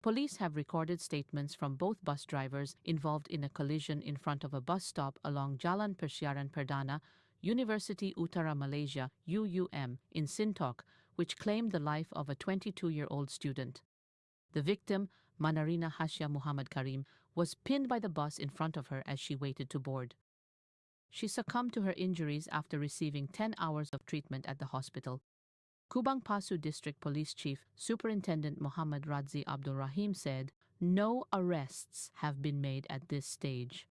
Police have recorded statements from both bus drivers involved in a collision in front of a bus stop along Jalan Persiaran Perdana, University Utara Malaysia, UUM, in Sintok, which claimed the life of a 22-year-old student. The victim, Manarina Hasya Muhammad Karim, was pinned by the bus in front of her as she waited to board. She succumbed to her injuries after receiving 10 hours of treatment at the hospital. Kubang Pasu District Police Chief Superintendent Muhammad Radzi Abdul Rahim said, "No arrests have been made at this stage."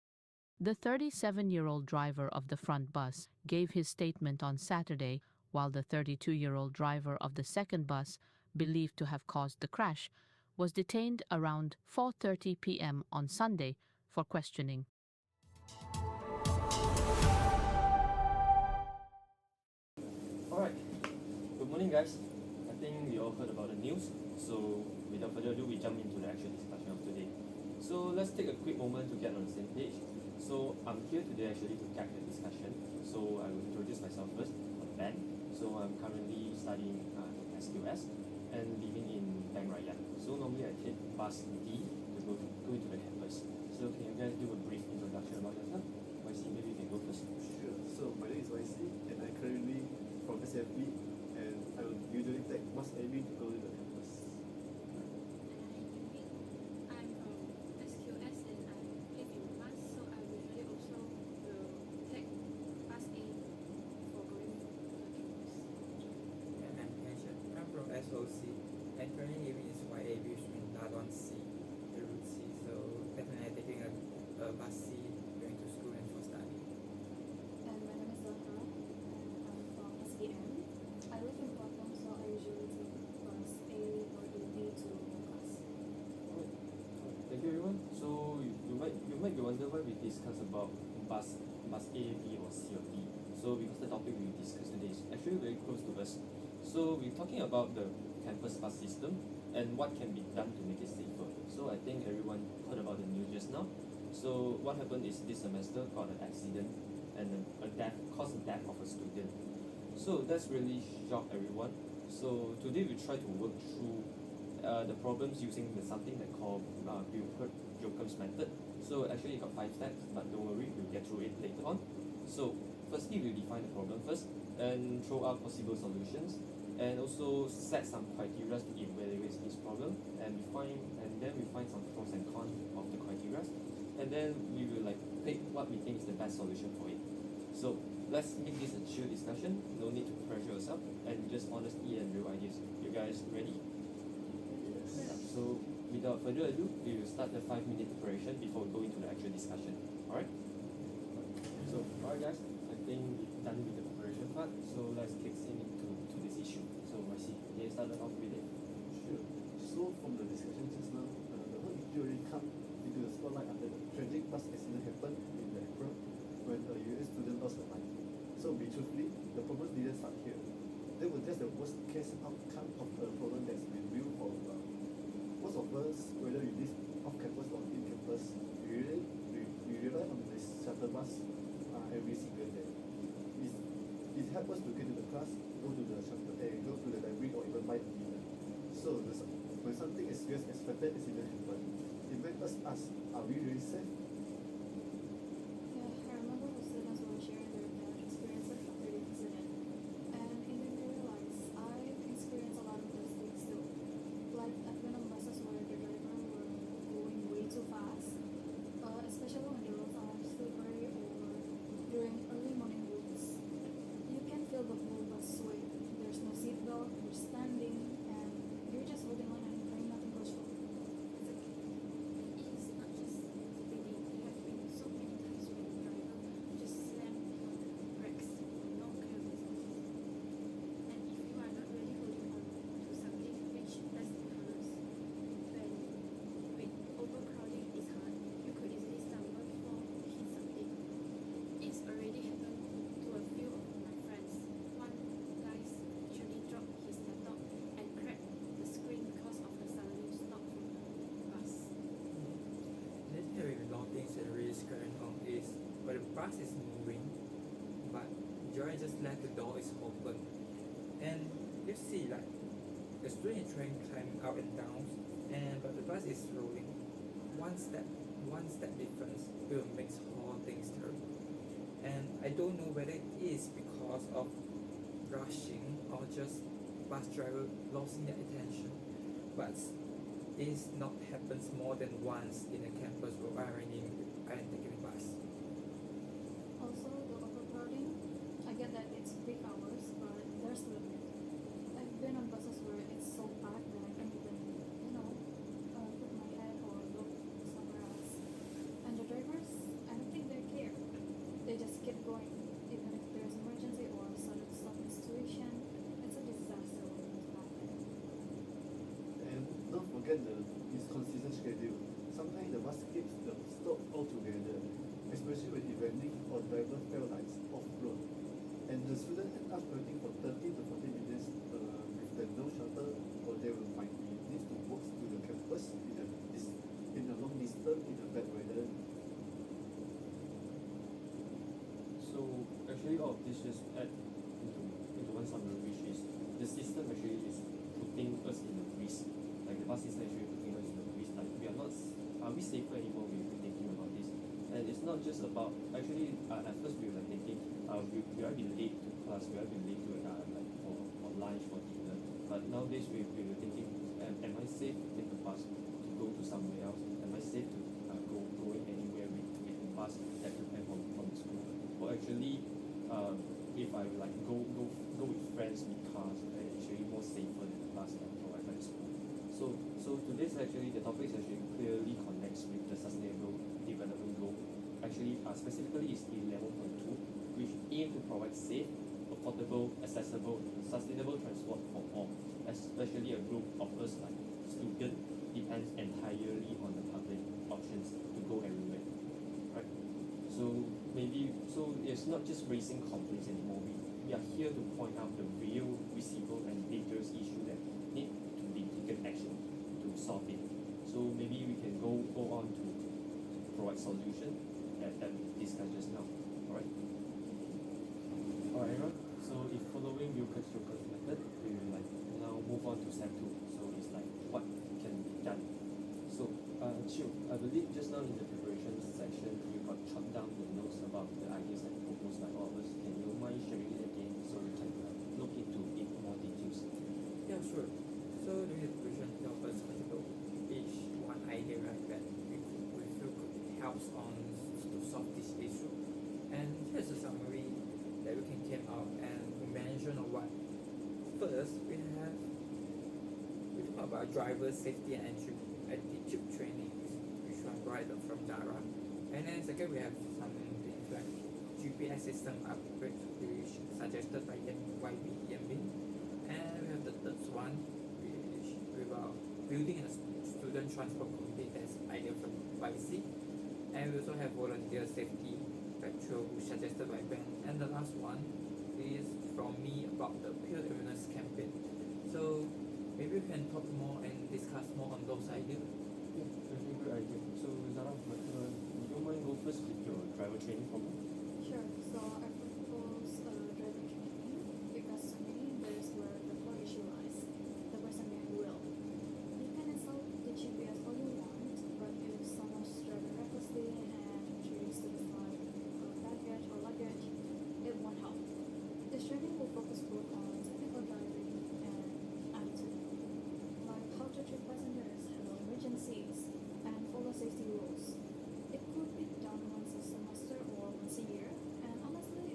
The 37-year-old driver of the front bus gave his statement on Saturday, while the 32-year-old driver of the second bus, believed to have caused the crash, was detained around 4:30 p.m. on Sunday for questioning. Alright, good morning guys. I think we all heard about the news, so without further ado, we jump into the actual discussion of today. So let's take a quick moment to get on the same page. So I'm here today actually to guide the discussion. So I will introduce myself first. I'm Ben. So I'm currently studying SQS and living in Bank Raya. So normally I take bus D to go into the campus. So can you guys do a brief introduction about yourself? YC, maybe you can go first. Sure. So my name is YC and I currently from SFB and I will usually take bus AB to go to the campus. I'm from SQS and I live in bus, so I usually also will take bus A for going to the campus. And I'm Passion. I'm from SOC and currently living in YAB in Ladon C, the route C. So definitely taking a bus C going to school and for study. And my name is ZAHRA and I'm from SBM. I live in Potong, so I usually take bus A or AB to class. Thank you everyone. So you might be wondering why we discuss about bus A, B or C or D. So because the topic we discuss today is actually very close to us. So we're talking about the campus bus system and what can be done to make it safer. So I think everyone heard about the news just now. So what happened is this semester got an accident and caused the death of a student. So that's really shocked everyone. So today we try to work through the problems using something that called Billhood-Jochum's method. So actually you got 5 steps, but don't worry, we'll get through it later on. So firstly, we'll define the problem first and throw out possible solutions, and also set some criteria to evaluate this problem, and then we find some pros and cons of the criteria, and then we will pick what we think is the best solution for it. So let's make this a chill discussion. No need to pressure yourself, and just honesty and real ideas. You guys ready? Yes. So without further ado, we will start the 5-minute preparation before we go into the actual discussion. Alright? So alright guys, I think we're done with the preparation part. So let's kick into this issue. So I see, can you start off with it? Sure. So from the discussion just now, the whole issue already come into the spotlight after the tragic bus accident happened in April when a US student lost her life. So be truthfully, the problem didn't start here. That was just the worst case outcome of a problem that's been real for a while. Most of us, whether you live off campus or in campus, we rely on this shuttle bus every single day. It helps us to get to the class, go to the shuttle, go to the library, or even buy a dinner. So when something as serious as fatal accident happens, it makes us ask, are we really safe? Yeah, I remember the students were sharing their experiences after the incident. And it made me realize I experienced a lot of those things too. Like I've been on buses where the driver were going way too fast, especially when the roads are slippery or during early morning routes. You can feel the whole bus sway. There's no seatbelt, you're standing, and you're just holding on and praying nothing goes wrong. It's not just speeding. There have been so many times when the driver just slammed on the brakes for no clear reason. And if you are not really holding on to something, which let's be honest, when overcrowding is hard, you could easily stumble, fall, hit something. It's already happened to a few of my friends. One guy actually dropped his laptop and cracked the screen because of the sudden stop from the bus. This here with a lot of things that really is going on is where the bus is moving, but Joy just let the door is open. And you see the student is trying to climb up and down, and but the bus is rolling. One step difference will make whole things turn. And I don't know whether it is because of rushing or just bus driver losing their attention, but this not happens more than once in a campus where I am taking a bus. Also, the overcrowding, I get that it's peak hours, but there's a limit. I've been on buses where it's so packed that I can't even, put my head or look somewhere else. And the drivers, I don't think they care. They just keep going, even if there's emergency or sudden stopping situation. It's a disaster when it happens. And don't forget the inconsistent schedule. Sometimes the bus skips the stop altogether, especially when evening or driver felt like off road. And the student end up waiting for 30 to 40 minutes with the no shuttle, or they will might need to walk to the campus in a long distance in a bad weather. So actually all of this just add into one summary, which is the system actually is putting us in a risk. Like the bus system actually putting us in a risk. Like are we safer anymore? We've been thinking about this. And it's not just about actually at first we were like thinking we are been late to class, we are been late to like for lunch, for dinner. But nowadays we were thinking, am I safe to take the bus to go to somewhere else? Am I safe to going anywhere with the bus that prepare from school? Or actually if I like go with friends with cars, actually more safer than the bus that provided by the school. So today's actually the topic actually clearly connects with the sustainable development goal. Actually specifically is 11.2, which aim to provide safe, affordable, accessible, sustainable transport for all, especially a group of us like students depends entirely on the public options to go everywhere. Right? So it's not just raising complaints anymore. We are here to point out the real, visible and dangerous issue that need to be taken action to solve it. So maybe we can go on to provide solution that we discussed just now. Alright? Alright everyone. So if following Lucas method, we will like now move on to step 2. So it's like what can be done. So Chiu, I believe just now in the preparation section you got chopped down the notes about the ideas that proposed by all of us. Can you mind sharing it again so we can look into it more details? Yeah, sure. So during the preparation, the authors contribute each one idea, right, that we feel could help on to solve this issue. And here's a summary that we can came out, and we mention of what. First, we talk about driver safety and attitude training, which one provided from ZAHRA. And then second, we have some things like GPS system upgrade, which suggested by YB. And we have the third one, which about building a student transport community, that's idea from YC. And we also have volunteer safety patrol, which suggested by Ben. And the last one is from me about the peer awareness campaign. So maybe we can talk more and discuss more on those ideas. Yeah, actually great idea. So Zara, would you mind go first with your driver training for me? Sure. So I propose driver training because to me that is where the core issue lies. The person being will. You can install the GPS all you want, but if someone's driving recklessly and introduced to the like baggage or luggage, it won't help. This training will focus both on technical driving and attitude, like how to treat passengers, handle emergencies, and follow safety rules. It could be done once a semester or once a year, and honestly,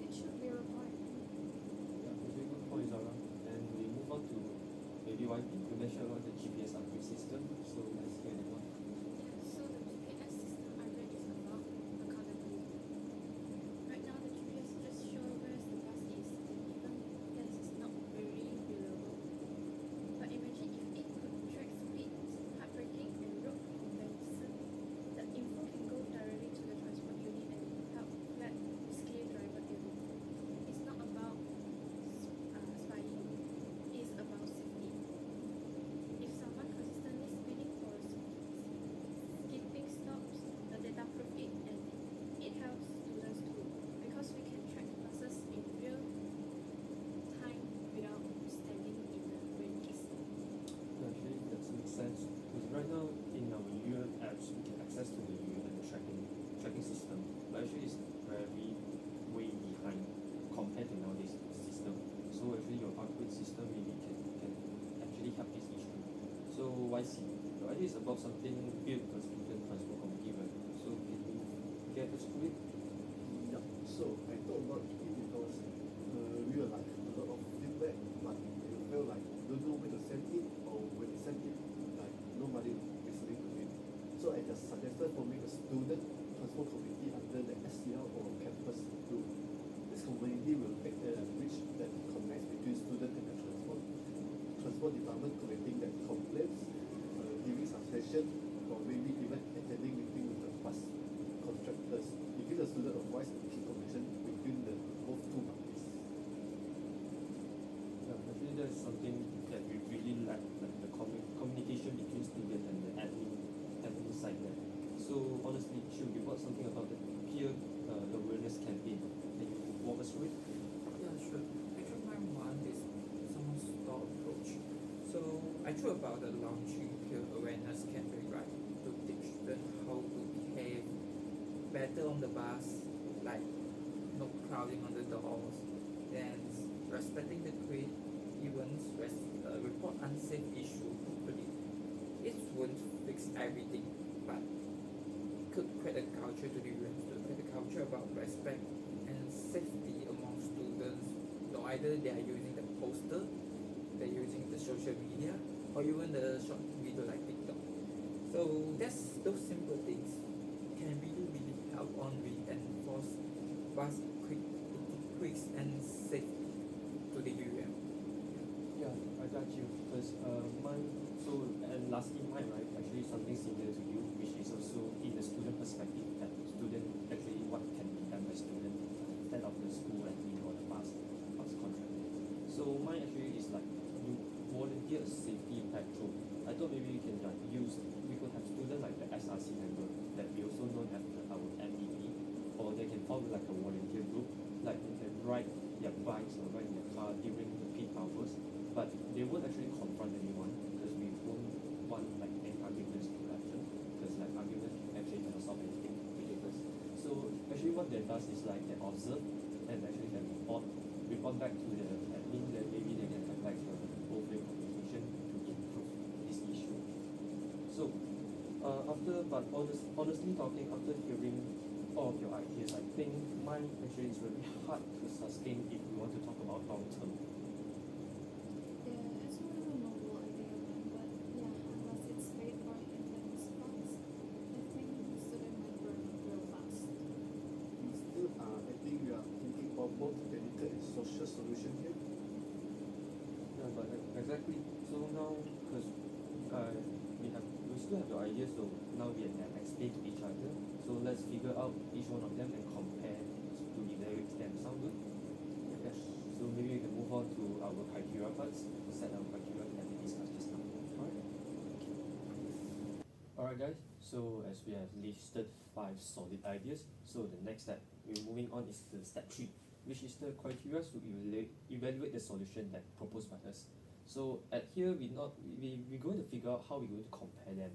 YC. The idea is about something built by student transport committee, right? So can you get us through it? Yup. So I thought about it because we were like a lot of feedback, but we felt like don't know where to send it, or when we send it, like nobody listening to it. So I just suggested forming a student transport committee under the SCL or campus group. This committee will act as a bridge that connects between student and the transport department, collecting their complaints, giving suggestion, or maybe even attending meeting with the bus contractors. It gives the student a voice and keep connection between the both two parties. Yeah, I think that's something that we really like the communication between student and the admin side there. So honestly, should we brought something about the peer awareness campaign? Can you walk us through it? Yeah, sure. Actually, my one is some store approach. So I threw about the launching peer awareness campaign, right, to teach them how to behave better on the bus, like no crowding on the doors, then respecting the grid, even report unsafe issue properly. It won't fix everything, but could create a culture to the UNS, to create a culture about respect and safety among students. So either they are using the poster, they're using the social media, or even the short video like TikTok. So that's those simple things can really help on reinforce bus quick and safety to the UM. Yeah, I got you. Because mine, so and lastly mine, right, actually something similar to you, which is also in the student perspective, that student actually what can be done by student instead of the school admin or the bus contractor. So mine actually is like you volunteer safety patrol. I thought maybe we can like we could have student like the SRC member that we also know have our MVP, or they can form like a volunteer group, like they can ride their bikes or ride their car during the peak hours, but they won't actually confront anyone because we won't want like any arguments to happen, because like arguments actually cannot solve anything ridiculous. So actually what they does is like they observe and actually they report back to the admin, that maybe they can have like a both-way communication to improve this issue. So honestly talking, after hearing all of your ideas, I think mine actually is very hard to sustain if we want to talk about long term. Yeah, it's sort of a noble idea, but yeah, unless it's paid for in intense funds, I think the student might burn out real fast. Still, I think we are thinking about both technical and social solution here. Yeah, but exactly. So now, because we still have the ideas, so now we can explain to each other. So let's figure out each one of them and compare to evaluate them. Sound good? Yes. So maybe we can move on to our criteria parts, to set our criteria that we discussed just now. Alright. Alright guys, so as we have listed 5 solid ideas, so the next step we're moving on is the step 3, which is the criteria to evaluate the solution that proposed by us. So at here we're going to figure out how we're going to compare them,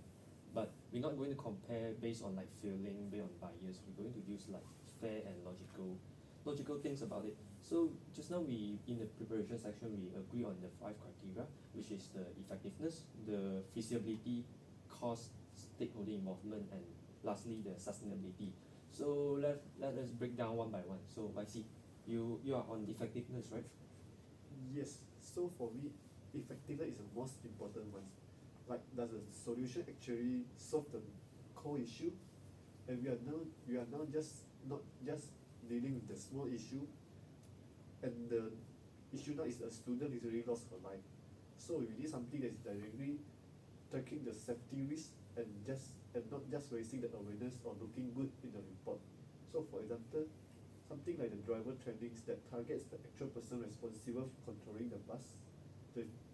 but we're not going to compare based on like feeling, based on bias. We're going to use like fair and logical things about it. So just now in the preparation section we agree on the 5 criteria, which is the effectiveness, the feasibility, cost, stakeholder involvement, and lastly the sustainability. So let us break down one by one. So YC, you are on effectiveness, right? Yes. So for me, effectiveness is the most important one. Like, does the solution actually solve the core issue? And we are now just not just dealing with the small issue, and the issue now is a student literally lost her life. So we need something that is directly tracking the safety risk and not just raising the awareness or looking good in the report. So for example, something like the driver trainings that targets the actual person responsible for controlling the bus.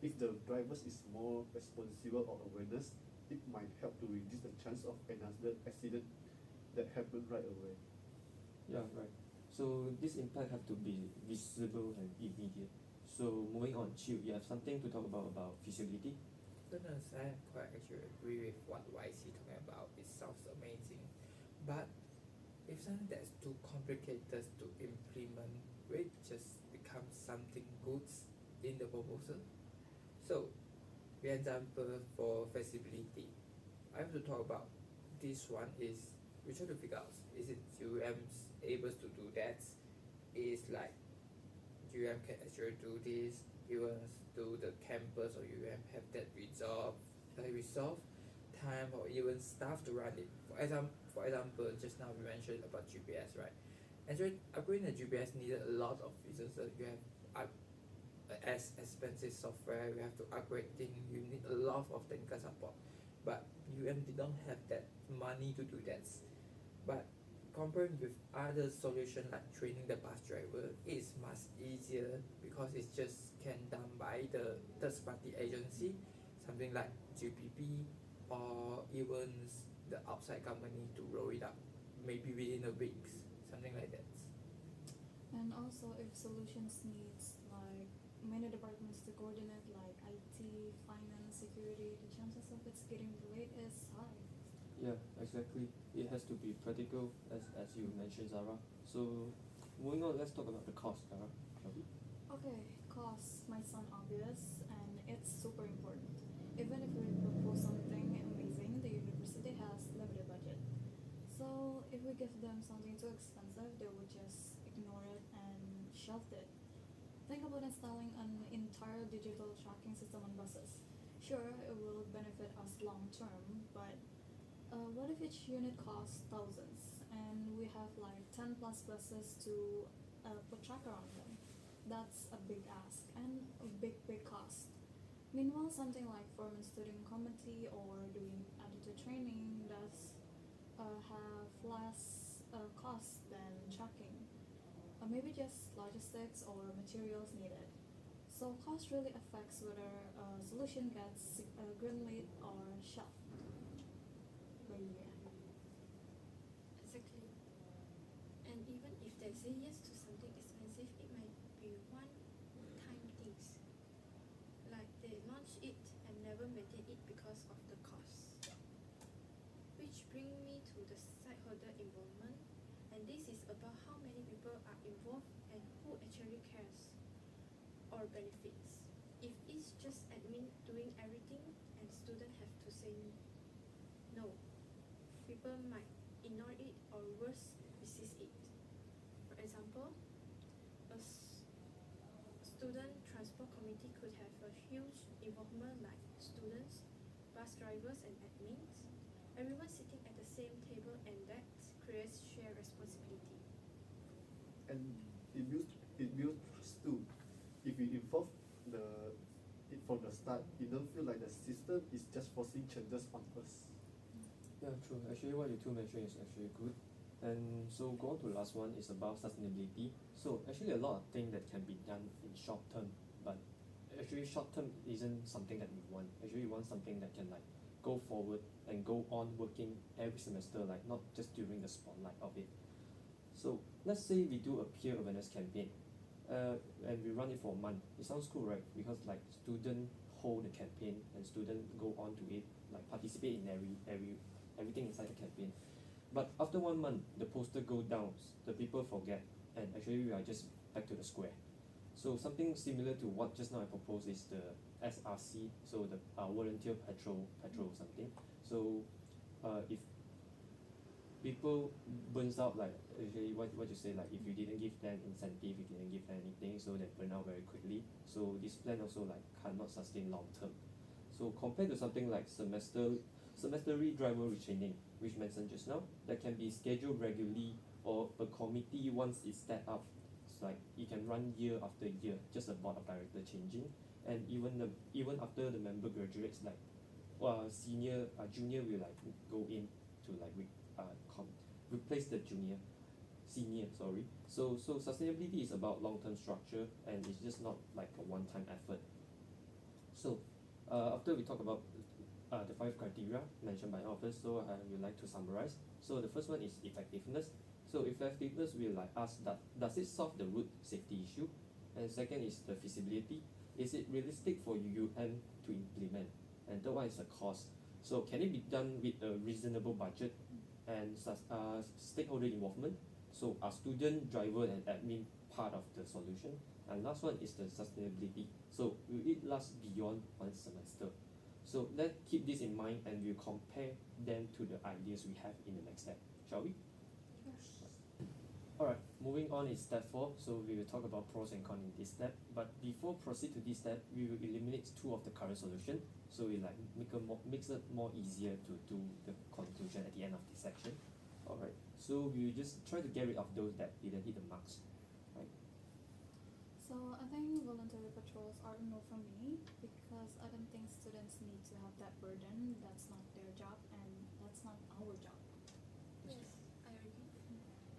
If the driver is more responsible or awareness, it might help to reduce the chance of another accident that happen right away. Yeah, right. So this impact have to be visible and immediate. So moving on, Chiu, you have something to talk about feasibility? Goodness, I quite actually agree with what YC talking about. It sounds amazing, but if something that's too complicated to implement, will it just become something good in the proposal? So For example, for feasibility, I have to talk about this one is we try to figure out is it UM's able to do that? Is like UM can actually do this, even do the campus or UM have that resolve time or even staff to run it. For example, just now we mentioned about GPS, right? Actually, upgrading the GPS needed a lot of resources. You have as expensive software, you have to upgrade things, you need a lot of technical support. But UM did not have that money to do that. But comparing with other solutions like training the bus driver, it's much easier because it's just can done by the third party agency, something like GPP or even the outside company to roll it up, maybe within a week, something like that. And also, if solutions needs like many departments to coordinate, like IT, finance, security, the chances of it's getting delayed is high. Yeah, exactly. It has to be practical, as you mentioned, Zara. So, moving on, let's talk about the cost, Zara. Shall we? Okay, costs might sound obvious, and it's super important. Even if we propose something amazing, the university has limited budget. So if we give them something too expensive, they would just ignore it and shelve it. Think about installing an entire digital tracking system on buses. Sure, it will benefit us long term, but what if each unit costs thousands and we have like 10 plus buses to put tracker on them? That's a big ask and a big cost. Meanwhile, something like forming student committee or doing editor training does have less cost than tracking. Maybe just logistics or materials needed. So cost really affects whether a solution gets greenlit or shelved. But yeah. Exactly. And even if they say yes to something expensive, it might be one-time things. Like they launch it and never maintain it because of the cost. Which brings me to the stakeholder involvement, and this is about how many people are involved and who actually cares or benefits. If it's just admin doing everything and students have to say no, people might ignore it or worse, resist it. For example, a student transport committee could have a huge involvement like students, bus drivers and admins, everyone sitting at the same table, and that creates shared responsibility. And it builds trust too. If you involve it from the start, you don't feel like the system is just forcing changes on us. Yeah, true. Actually, what you two mentioned is actually good. And so go on to the last one is about sustainability. So actually a lot of things that can be done in short term, but actually short term isn't something that we want. Actually we want something that can like go forward and go on working every semester, like not just during the spotlight of it. So let's say we do a peer awareness campaign, and we run it for a month. It sounds cool, right? Because like student hold the campaign and student go on to it, like participate in everything inside the campaign. But after 1 month, the poster go down, the people forget, and actually we are just back to the square. So something similar to what just now I proposed is the SRC, so the volunteer patrol something. So if people burns out, like actually what you say, like if you didn't give them incentive, you didn't give them anything, so they burn out very quickly. So this plan also like cannot sustain long term. So compared to something like semesterly driver retraining, which mentioned just now, that can be scheduled regularly, or a committee once it's set up. It's like it can run year after year, just a board of director changing, and even after the member graduates, like junior will like go in to like replace the senior, sorry. So sustainability is about long term structure, and it's just not like a one time effort. So after we talk about the 5 criteria mentioned by all of us, so I would like to summarize. So the first one is effectiveness. So effectiveness will like ask that does it solve the road safety issue? And second is the feasibility. Is it realistic for UM to implement? And third one is the cost. So can it be done with a reasonable budget? And stakeholder involvement. So are student, driver and admin part of the solution? And last one is the sustainability. So will it last beyond one semester? So let's keep this in mind and we'll compare them to the ideas we have in the next step, shall we? Alright, moving on is step 4, so we will talk about pros and cons in this step. But before proceed to this step, we will eliminate 2 of the current solution, so we like makes it more easier to do the conclusion at the end of this section. Alright, so we will just try to get rid of those that didn't hit the marks. Right? So I think voluntary patrols are a no for me because I don't think students need to have that burden. That's not their job and that's not our job. Yes, I agree.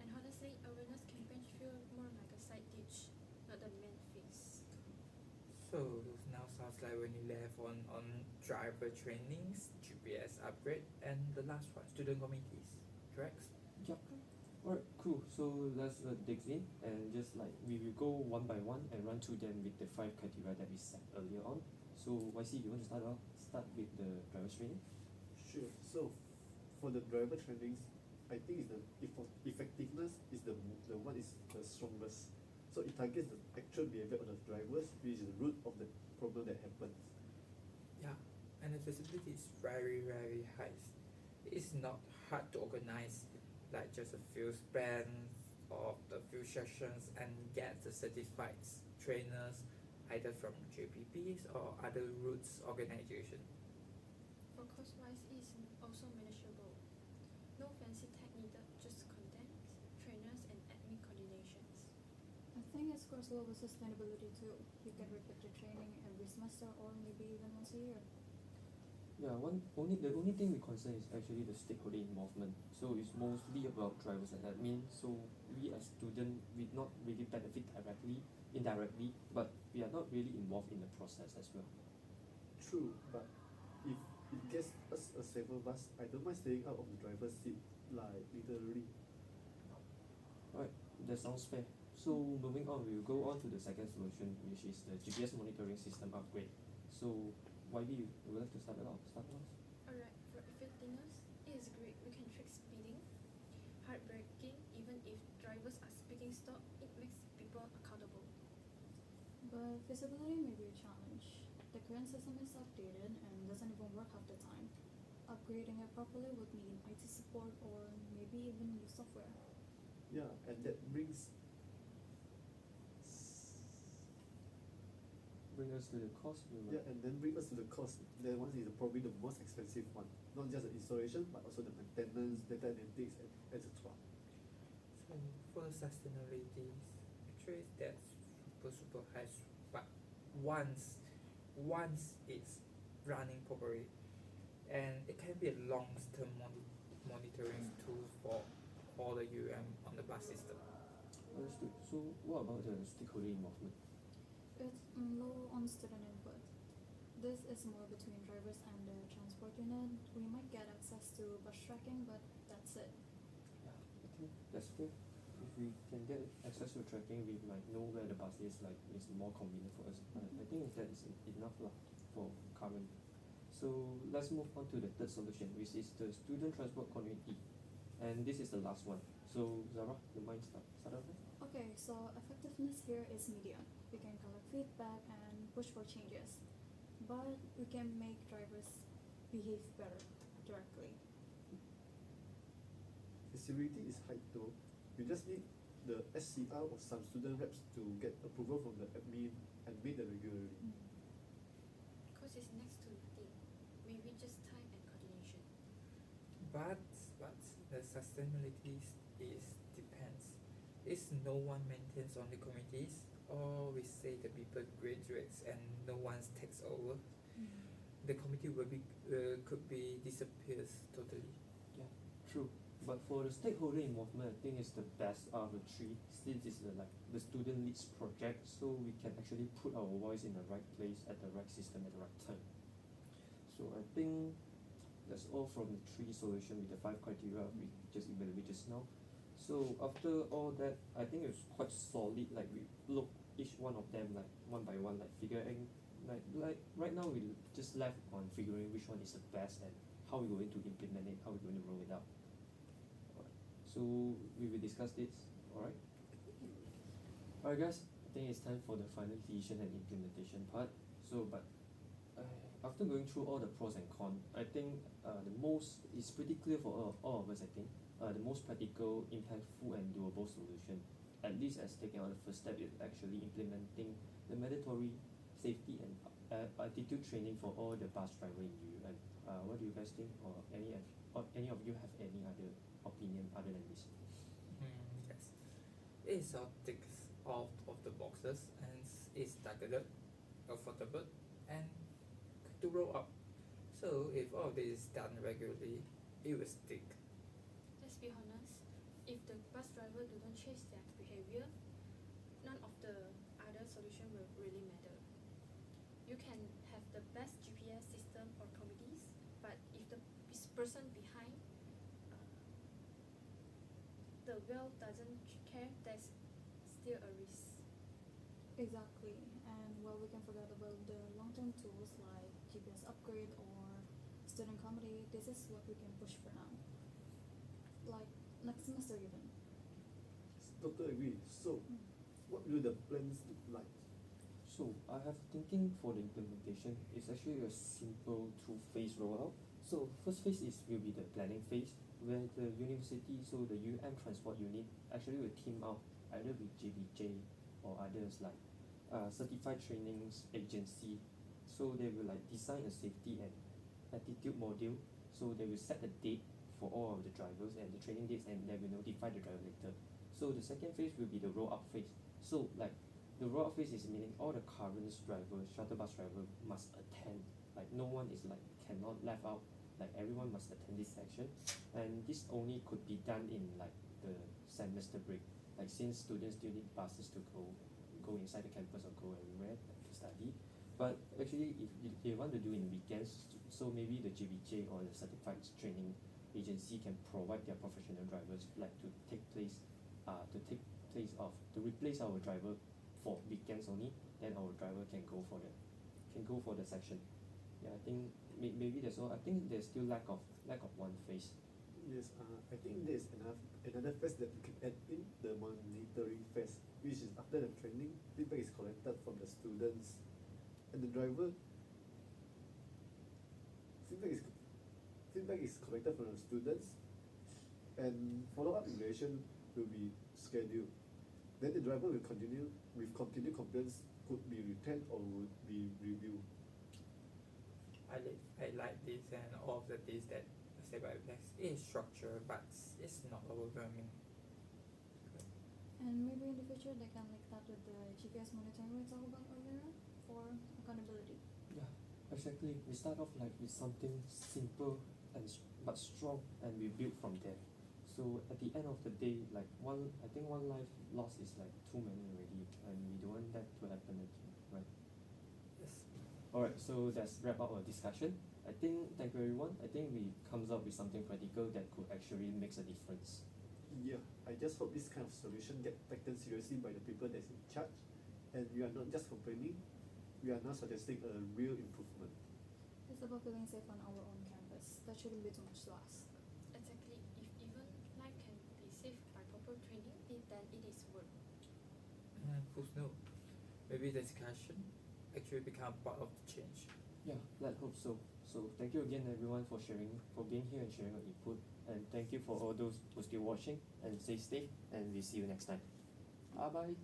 And honestly, awareness campaigns feel more like a side dish, not the main fix. So now sounds like when you left on driver trainings, GPS upgrade, and the last one, student committees, correct? Yep. Alright, cool. So let's dig in and just like we will go one by one and run through them with the 5 criteria that we set earlier on. So YC, you want to start with the driver's training? Sure. So for the driver trainings, I think the effectiveness is the one is the strongest. So it targets the actual behavior of the drivers, which is the root of the problem that happens. Yeah, and the feasibility is very, very high. It's not hard to organize, like just a few spans of the few sessions and get the certified trainers either from JPPs or other roots organization. For cost-wise, it's also manageable. No fancy tech needed, just content, trainers, and admin coordinations. I think it scores well with sustainability too. You can repeat the training every semester or maybe even once a year. Yeah, the only thing we concern is actually the stakeholder involvement. So it's mostly about drivers and admin. So we as students, we not really benefit indirectly, but we are not really involved in the process as well. True, but if it gets us a safer bus, I don't mind staying out of the driver's seat, like literally. Alright, that sounds fair. So moving on, we will go on to the second solution, which is the GPS monitoring system upgrade. So YB, you would like to start off? Alright, for effectiveness, it is great. We can track speeding. Heartbreaking, even if drivers are speaking stop, it makes people accountable. But feasibility may be a challenge. The current system is outdated and doesn't even work half the time. Upgrading it properly would mean IT support or maybe even new software. Yeah, and that brings us to the cost. and then bring us to the cost. That one is probably the most expensive one. Not just the installation, but also the maintenance, data analytics, and etc. So for the sustainability, actually that's super high, but once it's running properly, and it can be a long-term monitoring tool for all the on the bus system. Understood. So what about the stakeholder involvement? It's low on student input. This is more between drivers and the transport unit. We might get access to bus tracking, but that's it. Yeah, I think that's fair. If we can get access to tracking, we might know where the bus is, like it's more convenient for us. I think that is enough for current. So let's move on to the third solution, which is the student transport community. And this is the last one. So Zahra, you mind start off? Okay, so effectiveness here is medium. We can collect feedback and push for changes, but we can make drivers behave better directly. Feasibility is high though. You just need the SCR or some student reps to get approval from the admin and meet them regularly. Cost is next to nothing. Maybe just time and coordination. But the sustainability is depends. Is no one maintains on the committees, or we say the people graduates and no one takes over, the committee will be could be disappears totally. Yeah, true. But for the stakeholder involvement, I think it's the best out of the 3, since it's like the student leads project, so we can actually put our voice in the right place at the right system at the right time. So I think that's all from the 3 solution with the 5 criteria we just evaluated just now. So after all that, I think it's quite solid. Like we look each one of them like one by one, like figuring like right now we just left on figuring which one is the best and how we're going to implement it, how we're going to roll it out. Alright. So we will discuss this. Alright. Alright guys, I think it's time for the final decision and implementation part. So but after going through all the pros and cons, I think the most is pretty clear for all of us. I think the most practical, impactful, and doable solution, at least as taking on the first step, is actually implementing the mandatory safety and attitude training for all the bus driver in UUN. What do you guys think, or any of you have any other opinion other than this? Yes. It is all ticks out of the boxes and is targeted, affordable, and quick to roll out. So if all of this is done regularly, it will stick. Let's be honest, if the bus driver don't change their behavior, none of the other solution will really matter. You can have the best GPS system or committees, but if the person behind the wheel doesn't care, there's still a risk. Exactly, and well, we can forget about the long-term tools like GPS upgrade or student comedy. This is what we can push for now, like next semester even. Totally agree. So, what will the plans look like? So I have thinking for the implementation. It's actually a simple two-phase rollout. So first phase will be the planning phase, where the university, so the UM Transport Unit, actually will team up either with JBJ or others like certified trainings agency. So they will like design a safety and attitude module. So they will set a date for all of the drivers and the training dates, and they will notify the driver later. So the second phase will be the roll out phase. So like the roll out phase is meaning all the current drivers, shuttle bus driver must attend. Like no one is like cannot left out. Like everyone must attend this section, and this only could be done in like the semester break. Like since students still need buses to go inside the campus or go everywhere to study. But actually, if they want to do in weekends, so maybe the JBJ or the certified training agency can provide their professional drivers like to replace our driver for weekends only. Then our driver can go for the section. Yeah, I think maybe that's all. I think there's still lack of one phase. Yes, I think there's another phase that we can add in, the monitoring phase, which is after the training, feedback is collected from the students and the driver. Feedback is collected from the students, and follow-up evaluation will be scheduled. Then the driver will continue with continued complaints, could be retained or would be reviewed. I like this and all of the things that say by Flex is structured, but it's not overwhelming. And maybe in the future they can link that with the GPS monitoring we talked about earlier for accountability. Yeah, exactly. We start off like with something simple but strong, and we build from there. So at the end of the day, like I think one life lost is like too many already, and we don't want that to happen again, right? Yes. Alright, so let's wrap up our discussion. Thank you everyone. I think we comes up with something practical that could actually makes a difference. Yeah, I just hope this kind of solution get taken seriously by the people that's in charge, and we are not just complaining, we are now suggesting a real improvement. It's about feeling safe on our own campus. That shouldn't be too much to ask. Exactly, if even life can be saved by proper training, then it is worth. Who knows? Maybe the discussion actually become part of the change. Yeah, let's hope so. So thank you again everyone for being here and sharing your input, and thank you for all those who are still watching, and stay safe, and we'll see you next time. Bye bye.